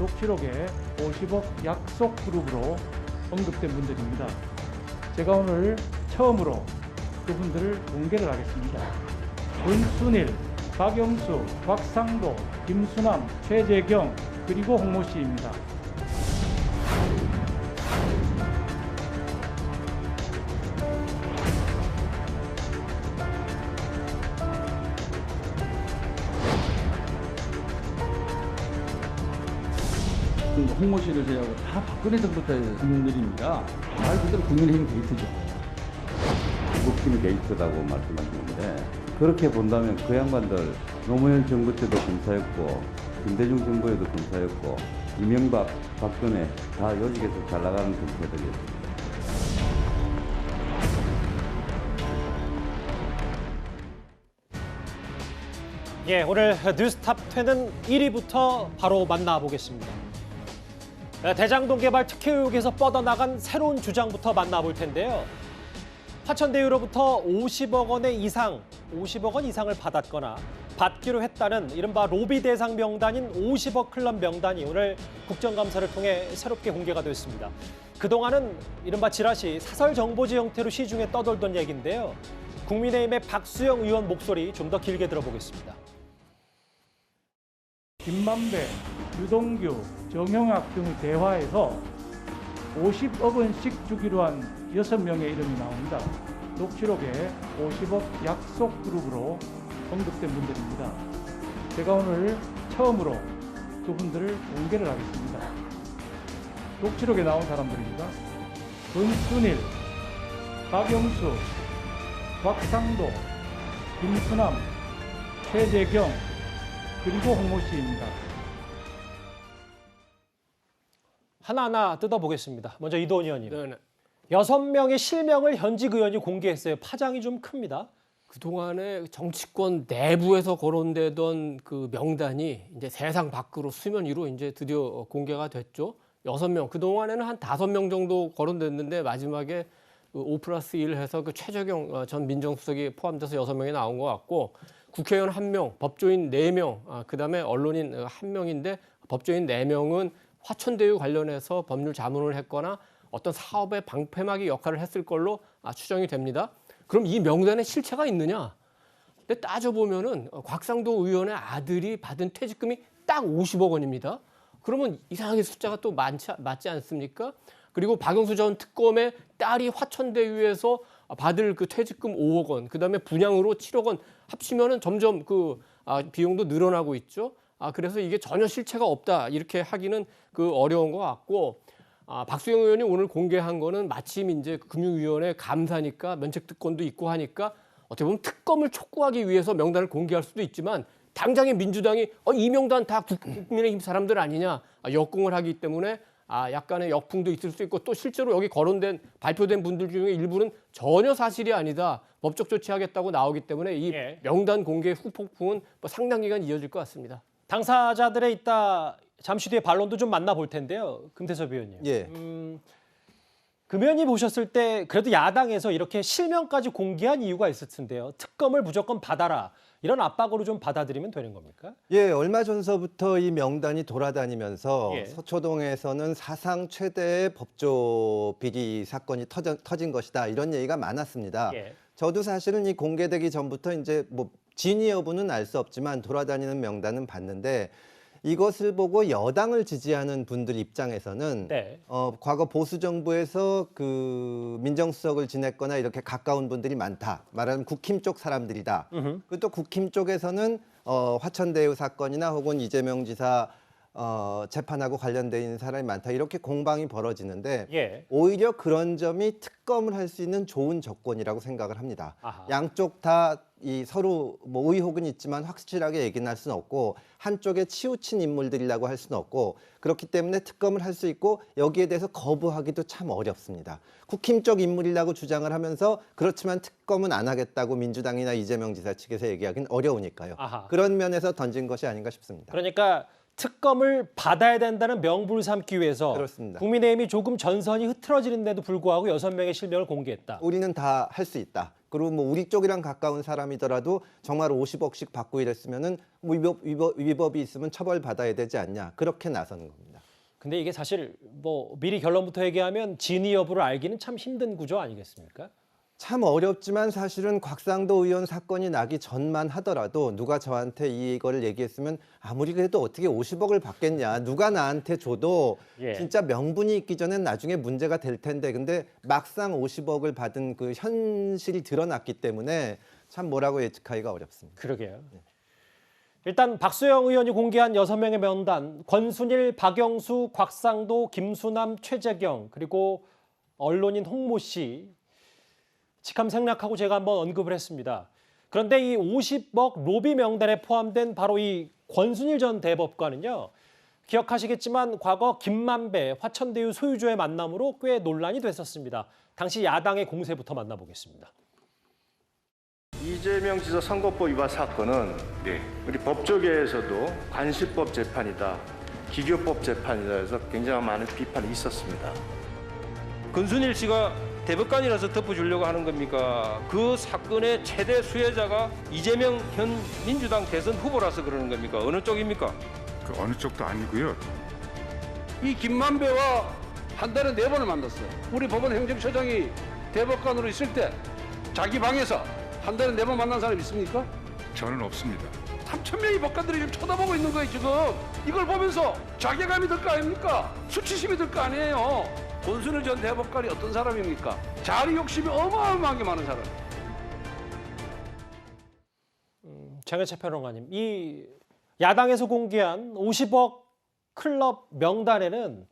녹취록에 50억 약속 그룹으로 언급된 분들입니다. 제가 오늘 처음으로 그분들을 공개를 하겠습니다. 권순일, 박영수, 곽상도, 김수남, 최재경, 그리고 홍모 씨입니다. 홍모 씨를 제외하고 다 박근혜 정부 때 국민들입니다. 말 그대로 국민의힘 게이트죠. 국힘 게이트라고 말씀하시는데 그렇게 본다면 그 양반들 노무현 정부 때도 검사였고 김대중 정부에도 검사였고 이명박, 박근혜 다 요직에서 잘 나가는 검사들이었습니다. 예, 오늘 뉴스탑 10은 1위부터 바로 만나보겠습니다. 대장동 개발 특혜 의혹에서 뻗어나간 새로운 주장부터 만나볼 텐데요. 화천대유로부터 50억 원 이상을 받았거나 받기로 했다는 이른바 로비 대상 명단인 50억 클럽 명단이 오늘 국정감사를 통해 새롭게 공개가 됐습니다. 그동안은 이른바 지라시 사설 정보지 형태로 시중에 떠돌던 얘기인데요. 국민의힘의 박수영 의원 목소리 좀 더 길게 들어보겠습니다. 김만배, 유동규, 정영학 등의 대화에서 50억 원씩 주기로 한 6명의 이름이 나옵니다. 녹취록에 50억 약속 그룹으로 언급된 분들입니다. 제가 오늘 처음으로 그분들을 공개를 하겠습니다. 녹취록에 나온 사람들입니다. 권순일, 박영수, 곽상도, 김수남, 최재경, 그리고 홍모 씨입니다. 하나하나 뜯어보겠습니다. 먼저 이도원 의원님. 네. 6명의 실명을 현직 의원이 공개했어요. 파장이 좀 큽니다. 그동안에 정치권 내부에서 거론되던 그 명단이 이제 세상 밖으로 수면 위로 이제 드디어 공개가 됐죠. 6명. 그동안에는 한 5명 정도 거론됐는데 마지막에 5+1 해서 그 최재경 전 민정수석이 포함돼서 6명이 나온 것 같고 국회의원 1명, 법조인 4명, 그다음에 언론인 1명인데 법조인 4명은 화천대유 관련해서 법률 자문을 했거나 어떤 사업의 방패막이 역할을 했을 걸로 추정이 됩니다. 그럼 이 명단에 실체가 있느냐? 근데 따져보면은 곽상도 의원의 아들이 받은 퇴직금이 딱 50억 원입니다. 그러면 이상하게 숫자가 또 맞지 않습니까? 그리고 박영수 전 특검의 딸이 화천대유에서 받을 그 퇴직금 5억 원, 그다음에 분양으로 7억 원 합치면은 점점 그 비용도 늘어나고 있죠. 그래서 이게 전혀 실체가 없다 이렇게 하기는 그 어려운 것 같고 박수영 의원이 오늘 공개한 거는 마침 이제 금융위원회 감사니까 면책 특권도 있고 하니까 어떻게 보면 특검을 촉구하기 위해서 명단을 공개할 수도 있지만 당장에 민주당이 이 명단 다 국민의힘 사람들 아니냐 역공을 하기 때문에 약간의 역풍도 있을 수 있고 또 실제로 여기 거론된 발표된 분들 중에 일부는 전혀 사실이 아니다. 법적 조치하겠다고 나오기 때문에 이 명단 공개 후폭풍은 상당 기간 이어질 것 같습니다. 당사자들의 이따 잠시 뒤에 반론도 좀 만나볼 텐데요. 금태섭 의원님. 예. 금 의원님 보셨을 때 그래도 야당에서 이렇게 실명까지 공개한 이유가 있을 텐데요. 특검을 무조건 받아라. 이런 압박으로 좀 받아들이면 되는 겁니까? 예, 얼마 전서부터 이 명단이 돌아다니면서 예. 서초동에서는 사상 최대의 법조 비리 사건이 터진 것이다. 이런 얘기가 많았습니다. 예. 저도 사실은 이 공개되기 전부터 이제 뭐 진위 여부는 알 수 없지만 돌아다니는 명단은 봤는데 이것을 보고 여당을 지지하는 분들 입장에서는 네. 과거 보수 정부에서 그 민정수석을 지냈거나 이렇게 가까운 분들이 많다. 말하자면 국힘 쪽 사람들이다. 그리고 또 국힘 쪽에서는 화천대유 사건이나 혹은 이재명 지사 재판하고 관련돼 있는 사람이 많다. 이렇게 공방이 벌어지는데 예. 오히려 그런 점이 특검을 할 수 있는 좋은 조건이라고 생각을 합니다. 아하. 양쪽 다 이 서로 뭐 의혹은 있지만 확실하게 얘기는 할 수는 없고 한쪽에 치우친 인물들이라고 할 수는 없고 그렇기 때문에 특검을 할 수 있고 여기에 대해서 거부하기도 참 어렵습니다. 국힘 쪽 인물이라고 주장을 하면서 그렇지만 특검은 안 하겠다고 민주당이나 이재명 지사 측에서 얘기하기는 어려우니까요. 아하. 그런 면에서 던진 것이 아닌가 싶습니다. 그러니까 특검을 받아야 된다는 명분을 삼기 위해서 그렇습니다. 국민의힘이 조금 전선이 흐트러지는데도 불구하고 6명의 실명을 공개했다. 우리는 다 할 수 있다. 그리고 뭐 우리 쪽이랑 가까운 사람이더라도 정말 50억씩 받고 이랬으면은 뭐 위법이 있으면 처벌받아야 되지 않냐. 그렇게 나서는 겁니다. 근데 이게 사실 뭐 미리 결론부터 얘기하면 진위 여부를 알기는 참 힘든 구조 아니겠습니까? 참 어렵지만 사실은 곽상도 의원 사건이 나기 전만 하더라도 누가 저한테 이거를 얘기했으면 아무리 그래도 어떻게 50억을 받겠냐. 누가 나한테 줘도 예. 진짜 명분이 있기 전엔 나중에 문제가 될 텐데. 근데 막상 50억을 받은 그 현실이 드러났기 때문에 참 뭐라고 예측하기가 어렵습니다. 그러게요. 일단 박수영 의원이 공개한 6명의 명단, 권순일, 박영수, 곽상도, 김수남, 최재경, 그리고 언론인 홍모 씨 직함 생략하고 제가 한번 언급을 했습니다. 그런데 이 50억 로비 명단에 포함된 바로 이 권순일 전 대법관은요. 기억하시겠지만 과거 김만배, 화천대유 소유주의 만남으로 꽤 논란이 됐었습니다. 당시 야당의 공세부터 만나보겠습니다. 이재명 지사 선거법 위반 사건은 우리 법조계에서도 관시법 재판이다, 기교법 재판이다 해서 굉장히 많은 비판이 있었습니다. 권순일 씨가 대법관이라서 덮어주려고 하는 겁니까? 그 사건의 최대 수혜자가 이재명 현 민주당 대선 후보라서 그러는 겁니까? 어느 쪽입니까? 그 어느 쪽도 아니고요. 이 김만배와 한 달에 4번을 만났어요. 우리 법원 행정처장이 대법관으로 있을 때 자기 방에서 한 달에 4번 만난 사람 있습니까? 저는 없습니다. 3,000명의 법관들이 지금 쳐다보고 있는 거예요, 지금. 이걸 보면서 자괴감이 들 거 아닙니까? 수치심이 들 거 아니에요. 권순일 전 대법관이 어떤 사람입니까? 자리 욕심이 어마어마하게 많은 사람. 장현채 평론가님, 이 야당에서 공개한 50억 클럽 명단에는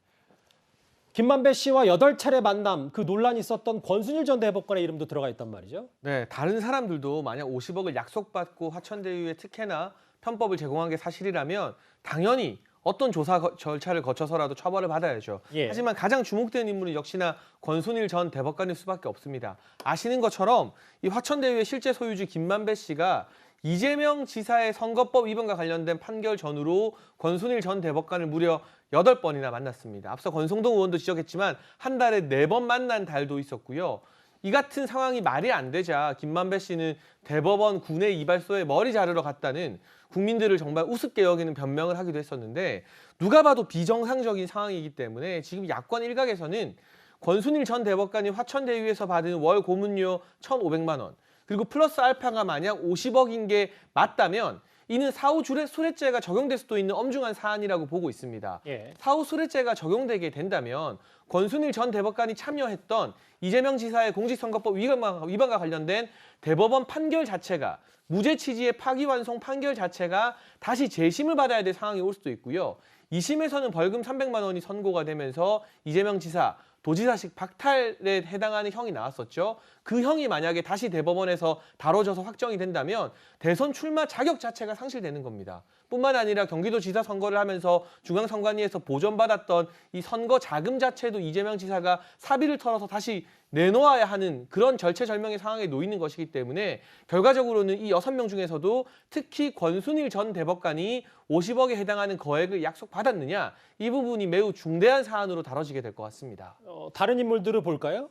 김만배 씨와 8차례 만남, 그 논란이 있었던 권순일 전 대법관의 이름도 들어가 있단 말이죠. 네, 다른 사람들도 만약 50억을 약속받고 화천대유에 특혜나 편법을 제공한 게 사실이라면 당연히 어떤 조사 절차를 거쳐서라도 처벌을 받아야죠. 예. 하지만 가장 주목되는 인물은 역시나 권순일 전 대법관일 수밖에 없습니다. 아시는 것처럼 이 화천대유의 실제 소유주 김만배 씨가 이재명 지사의 선거법 위반과 관련된 판결 전후로 권순일 전 대법관을 무려 8번이나 만났습니다. 앞서 권성동 의원도 지적했지만 한 달에 4번 만난 달도 있었고요. 이 같은 상황이 말이 안 되자 김만배 씨는 대법원 군내 이발소에 머리 자르러 갔다는 국민들을 정말 우습게 여기는 변명을 하기도 했었는데 누가 봐도 비정상적인 상황이기 때문에 지금 야권 일각에서는 권순일 전 대법관이 화천대유에서 받은 월 고문료 1,500만 원 그리고 플러스 알파가 만약 50억인 게 맞다면 이는 사후 수뢰죄가 적용될 수도 있는 엄중한 사안이라고 보고 있습니다. 예. 사후 수뢰죄가 적용되게 된다면 권순일 전 대법관이 참여했던 이재명 지사의 공직선거법 위반과 관련된 대법원 판결 자체가 무죄 취지의 파기환송 판결 자체가 다시 재심을 받아야 될 상황이 올 수도 있고요. 2심에서는 벌금 300만 원이 선고가 되면서 이재명 지사 도지사직 박탈에 해당하는 형이 나왔었죠. 그 형이 만약에 다시 대법원에서 다뤄져서 확정이 된다면 대선 출마 자격 자체가 상실되는 겁니다. 뿐만 아니라 경기도지사 선거를 하면서 중앙선관위에서 보전받았던 이 선거 자금 자체도 이재명 지사가 사비를 털어서 다시 내놓아야 하는 그런 절체절명의 상황에 놓이는 것이기 때문에 결과적으로는 이 6명 중에서도 특히 권순일 전 대법관이 50억에 해당하는 거액을 약속받았느냐 이 부분이 매우 중대한 사안으로 다뤄지게 될 것 같습니다. 다른 인물들을 볼까요?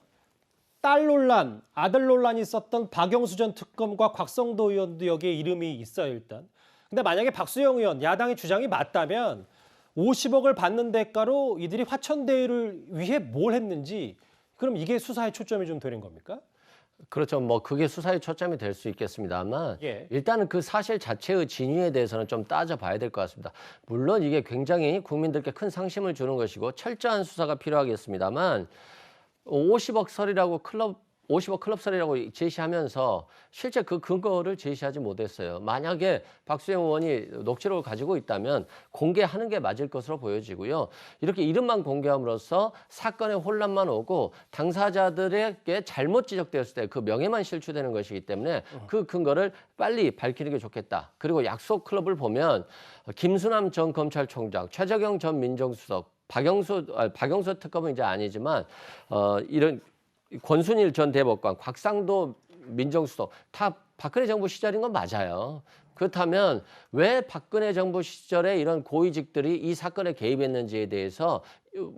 딸 논란, 아들 논란이 있었던 박영수 전 특검과 곽성도 의원도 여기에 이름이 있어요, 일단. 근데 만약에 박수영 의원, 야당의 주장이 맞다면 50억을 받는 대가로 이들이 화천대유를 위해 뭘 했는지 그럼 이게 수사의 초점이 좀 되는 겁니까? 그렇죠. 뭐 그게 수사의 초점이 될 수 있겠습니다만 예. 일단은 그 사실 자체의 진위에 대해서는 좀 따져봐야 될 것 같습니다. 물론 이게 굉장히 국민들께 큰 상심을 주는 것이고 철저한 수사가 필요하겠습니다만 50억 설이라고 50억 클럽설이라고 제시하면서 실제 그 근거를 제시하지 못했어요. 만약에 박수영 의원이 녹취록을 가지고 있다면 공개하는 게 맞을 것으로 보여지고요. 이렇게 이름만 공개함으로써 사건의 혼란만 오고 당사자들에게 잘못 지적되었을 때 그 명예만 실추되는 것이기 때문에 그 근거를 빨리 밝히는 게 좋겠다. 그리고 약속 클럽을 보면 김수남 전 검찰총장, 최재경 전 민정수석, 박영수 특검은 이제 아니지만 이런 권순일 전 대법관, 곽상도 민정수석 다 박근혜 정부 시절인 건 맞아요. 그렇다면 왜 박근혜 정부 시절에 이런 고위직들이 이 사건에 개입했는지에 대해서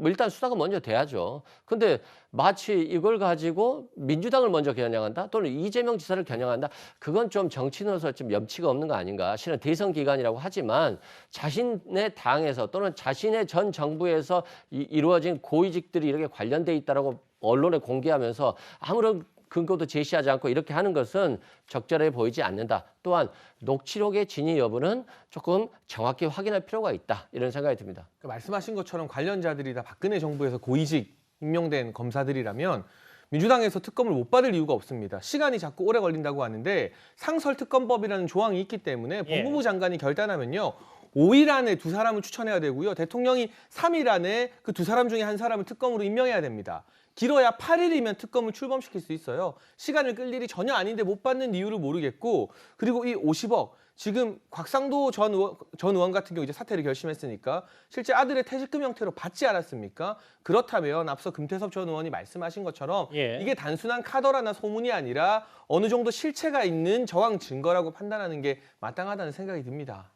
일단 수사가 먼저 돼야죠. 근데 마치 이걸 가지고 민주당을 먼저 겨냥한다 또는 이재명 지사를 겨냥한다. 그건 좀 정치인으로서 좀 염치가 없는 거 아닌가. 실은 대선 기간이라고 하지만 자신의 당에서 또는 자신의 전 정부에서 이루어진 고위직들이 이렇게 관련돼 있다라고 언론에 공개하면서 아무런 근거도 제시하지 않고 이렇게 하는 것은 적절해 보이지 않는다. 또한 녹취록의 진위 여부는 조금 정확히 확인할 필요가 있다. 이런 생각이 듭니다. 그러니까 말씀하신 것처럼 관련자들이 다 박근혜 정부에서 고위직 임명된 검사들이라면 민주당에서 특검을 못 받을 이유가 없습니다. 시간이 자꾸 오래 걸린다고 하는데 상설특검법이라는 조항이 있기 때문에 법무부 장관이 결단하면요. 5일 안에 두 사람을 추천해야 되고요. 대통령이 3일 안에 그 두 사람 중에 한 사람을 특검으로 임명해야 됩니다. 길어야 8일이면 특검을 출범시킬 수 있어요. 시간을 끌 일이 전혀 아닌데 못 받는 이유를 모르겠고 그리고 이 50억 지금 곽상도 전 의원 같은 경우 이제 사퇴를 결심했으니까 실제 아들의 퇴직금 형태로 받지 않았습니까? 그렇다면 앞서 금태섭 전 의원이 말씀하신 것처럼 이게 단순한 카더라나 소문이 아니라 어느 정도 실체가 있는 정황 증거라고 판단하는 게 마땅하다는 생각이 듭니다.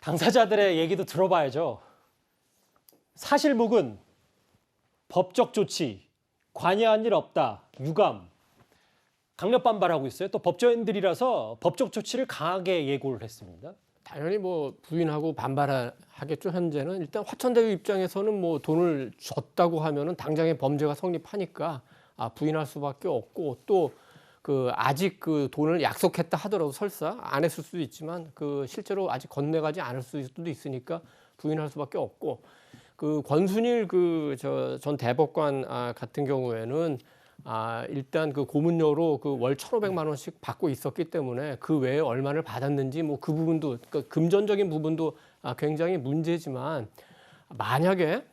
당사자들의 얘기도 들어봐야죠. 사실무근, 법적 조치, 관여한 일 없다, 유감. 강력 반발하고 있어요. 또 법조인들이라서 법적 조치를 강하게 예고를 했습니다. 당연히 뭐 부인하고 반발하겠죠. 현재는 일단 화천대유 입장에서는 뭐 돈을 줬다고 하면은 당장의 범죄가 성립하니까 부인할 수밖에 없고 또 그 아직 그 돈을 약속했다 하더라도 설사 안 했을 수도 있지만 그 실제로 아직 건네가지 않을 수도 있으니까 부인할 수밖에 없고 그 권순일 그 전 대법관 같은 경우에는 일단 그 고문료로 그 월 1,500만 원씩 받고 있었기 때문에 그 외에 얼마를 받았는지 뭐 그 부분도 그 금전적인 부분도 굉장히 문제지만 만약에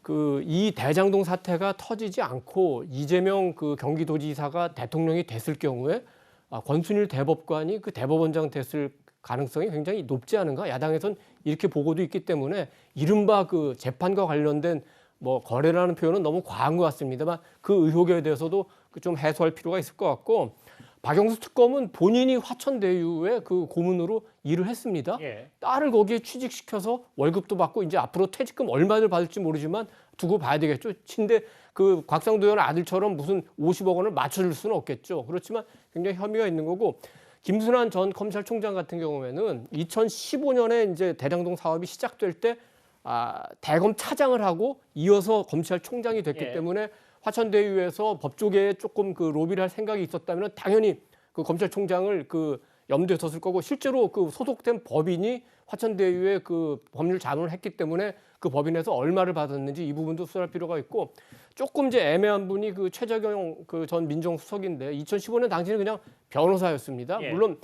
그 이 대장동 사태가 터지지 않고 이재명 그 경기도지사가 대통령이 됐을 경우에 권순일 대법관이 그 대법원장 됐을 가능성이 굉장히 높지 않은가? 야당에선 이렇게 보고도 있기 때문에 이른바 그 재판과 관련된 뭐 거래라는 표현은 너무 과한 것 같습니다만 그 의혹에 대해서도 좀 해소할 필요가 있을 것 같고 박영수 특검은 본인이 화천대유의 그 고문으로 일을 했습니다. 딸을 거기에 취직시켜서 월급도 받고 이제 앞으로 퇴직금 얼마를 받을지 모르지만 두고 봐야 되겠죠. 근데 그 곽상도 의원 아들처럼 무슨 50억 원을 맞춰줄 수는 없겠죠. 그렇지만 굉장히 혐의가 있는 거고 김순환 전 검찰총장 같은 경우에는 2015년에 이제 대장동 사업이 시작될 때 대검 차장을 하고 이어서 검찰총장이 됐기 때문에 화천대유에서 법조계에 조금 그 로비를 할 생각이 있었다면 당연히 그 검찰총장을 그 염두에 뒀을 거고 실제로 그 소속된 법인이 화천대유에 그 법률 자문을 했기 때문에 그 법인에서 얼마를 받았는지 이 부분도 수사할 필요가 있고 조금 이제 애매한 분이 그 최재경 그 전 민정수석인데 2015년 당시는 그냥 변호사였습니다. 물론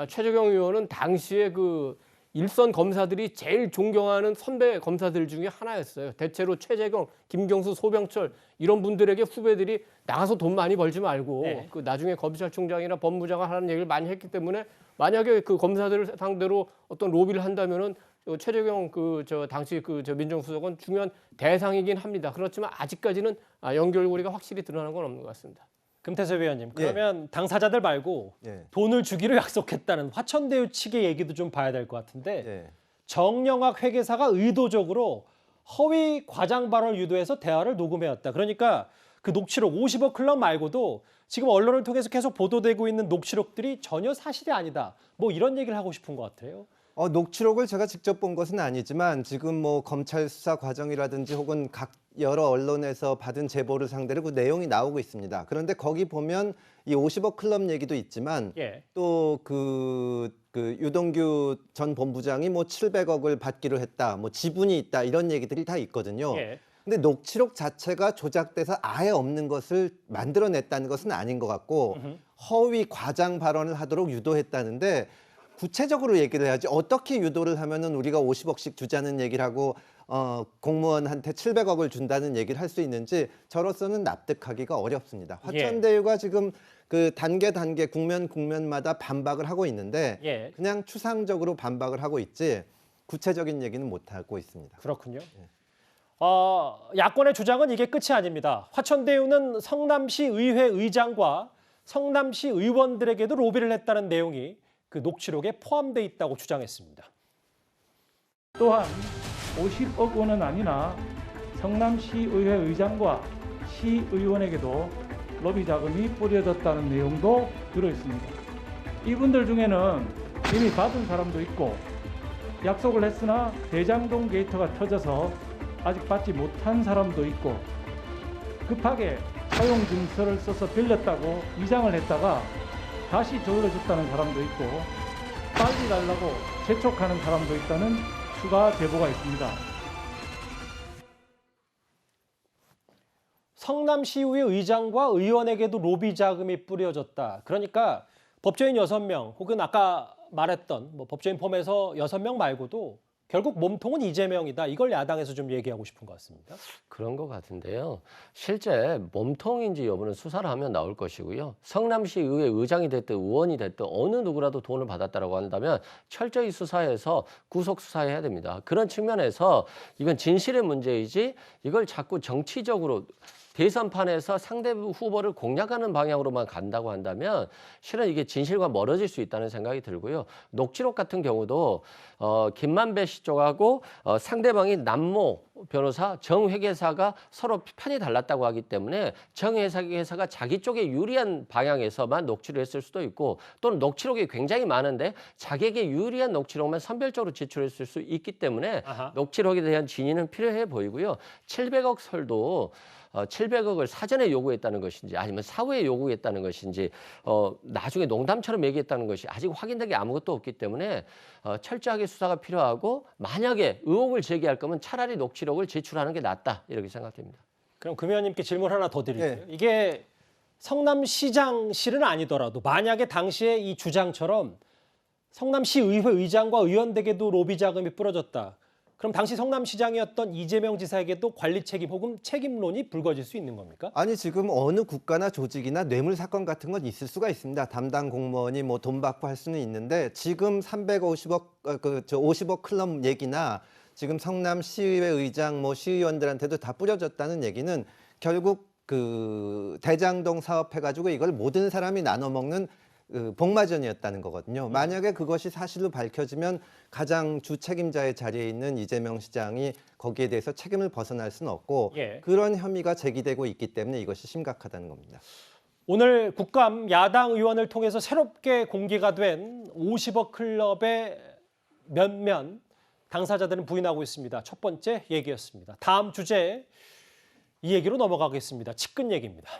최재경 의원은 당시에 그 일선 검사들이 제일 존경하는 선배 검사들 중에 하나였어요. 대체로 최재경, 김경수, 소병철 이런 분들에게 후배들이 나가서 돈 많이 벌지 말고 그 나중에 검찰총장이나 법무장관 하는 얘기를 많이 했기 때문에 만약에 그 검사들을 상대로 어떤 로비를 한다면은 최재경 그 당시 그 민정수석은 중요한 대상이긴 합니다. 그렇지만 아직까지는 연결고리가 확실히 드러나는 건 없는 것 같습니다. 금태섭 위원님, 그러면 당사자들 말고 돈을 주기로 약속했다는 화천대유 측의 얘기도 좀 봐야 될 것 같은데 정영학 회계사가 의도적으로 허위 과장 발언을 유도해서 대화를 녹음해왔다. 그러니까 그 녹취록 50억 클럽 말고도 지금 언론을 통해서 계속 보도되고 있는 녹취록들이 전혀 사실이 아니다. 뭐 이런 얘기를 하고 싶은 것 같아요. 녹취록을 제가 직접 본 것은 아니지만 지금 뭐 검찰 수사 과정이라든지 혹은 각 여러 언론에서 받은 제보를 상대로 그 내용이 나오고 있습니다. 그런데 거기 보면 이 50억 클럽 얘기도 있지만 또 그 유동규 전 본부장이 뭐 700억을 받기로 했다, 뭐 지분이 있다 이런 얘기들이 다 있거든요. 근데 녹취록 자체가 조작돼서 아예 없는 것을 만들어냈다는 것은 아닌 것 같고 허위 과장 발언을 하도록 유도했다는데 구체적으로 얘기를 해야지 어떻게 유도를 하면은 우리가 50억씩 주자는 얘기를 하고 공무원한테 700억을 준다는 얘기를 할 수 있는지 저로서는 납득하기가 어렵습니다. 화천대유가 지금 그 단계 국면마다 반박을 하고 있는데 그냥 추상적으로 반박을 하고 있지 구체적인 얘기는 못 하고 있습니다. 그렇군요. 야권의 주장은 이게 끝이 아닙니다. 화천대유는 성남시 의회 의장과 성남시 의원들에게도 로비를 했다는 내용이 그 녹취록에 포함돼 있다고 주장했습니다. 또한 50억 원은 아니나 성남시의회 의장과 시의원에게도 로비 자금이 뿌려졌다는 내용도 들어있습니다. 이분들 중에는 이미 받은 사람도 있고 약속을 했으나 대장동 게이트가 터져서 아직 받지 못한 사람도 있고 급하게 사용 증서를 써서 빌렸다고 위장을 했다가 다시 돌려줬다는 사람도 있고 빨리 달라고 재촉하는 사람도 있다는 추가 제보가 있습니다. 성남시의회 의장과 의원에게도 로비 자금이 뿌려졌다. 그러니까 법조인 6명 혹은 아까 말했던 법조인 포함해서 6명 말고도 결국 몸통은 이재명이다. 이걸 야당에서 좀 얘기하고 싶은 것 같습니다. 그런 것 같은데요. 실제 몸통인지 여부는 수사를 하면 나올 것이고요. 성남시 의회 의장이 됐든 의원이 됐든 어느 누구라도 돈을 받았다라고 한다면 철저히 수사해서 구속 수사해야 됩니다. 그런 측면에서 이건 진실의 문제이지 이걸 자꾸 정치적으로 대선판에서 상대 후보를 공략하는 방향으로만 간다고 한다면 실은 이게 진실과 멀어질 수 있다는 생각이 들고요. 녹취록 같은 경우도 김만배 씨 쪽하고 상대방이 남모 변호사, 정 회계사가 서로 편이 달랐다고 하기 때문에 정 회계사가 자기 쪽에 유리한 방향에서만 녹취를 했을 수도 있고 또는 녹취록이 굉장히 많은데 자기에게 유리한 녹취록만 선별적으로 제출했을 수 있기 때문에 녹취록에 대한 진위는 필요해 보이고요. 700억 설도 700억을 사전에 요구했다는 것인지 아니면 사후에 요구했다는 것인지 나중에 농담처럼 얘기했다는 것이 아직 확인된 게 아무것도 없기 때문에 철저하게 수사가 필요하고 만약에 의혹을 제기할 거면 차라리 녹취록을 제출하는 게 낫다 이렇게 생각됩니다. 그럼 금 의원님께 질문 하나 더 드릴게요. 이게 성남시장실은 아니더라도 만약에 당시에 이 주장처럼 성남시의회 의장과 의원에게도 로비 자금이 뿌려졌다. 그럼 당시 성남시장이었던 이재명 지사에게도 관리 책임 혹은 책임론이 불거질 수 있는 겁니까? 아니 지금 어느 국가나 조직이나 뇌물 사건 같은 건 있을 수가 있습니다. 담당 공무원이 뭐 돈 받고 할 수는 있는데 지금 350억 50억 클럽 얘기나 지금 성남시의회 의장 뭐 시의원들한테도 다 뿌려졌다는 얘기는 결국 그 대장동 사업해가지고 이걸 모든 사람이 나눠 먹는 복마전이었다는 거거든요. 만약에 그것이 사실로 밝혀지면 가장 주 책임자의 자리에 있는 이재명 시장이 거기에 대해서 책임을 벗어날 수는 없고 그런 혐의가 제기되고 있기 때문에 이것이 심각하다는 겁니다. 오늘 국감 야당 의원을 통해서 새롭게 공개가 된 50억 클럽의 면면 당사자들은 부인하고 있습니다. 첫 번째 얘기였습니다. 다음 주제 이 얘기로 넘어가겠습니다. 측근 얘기입니다.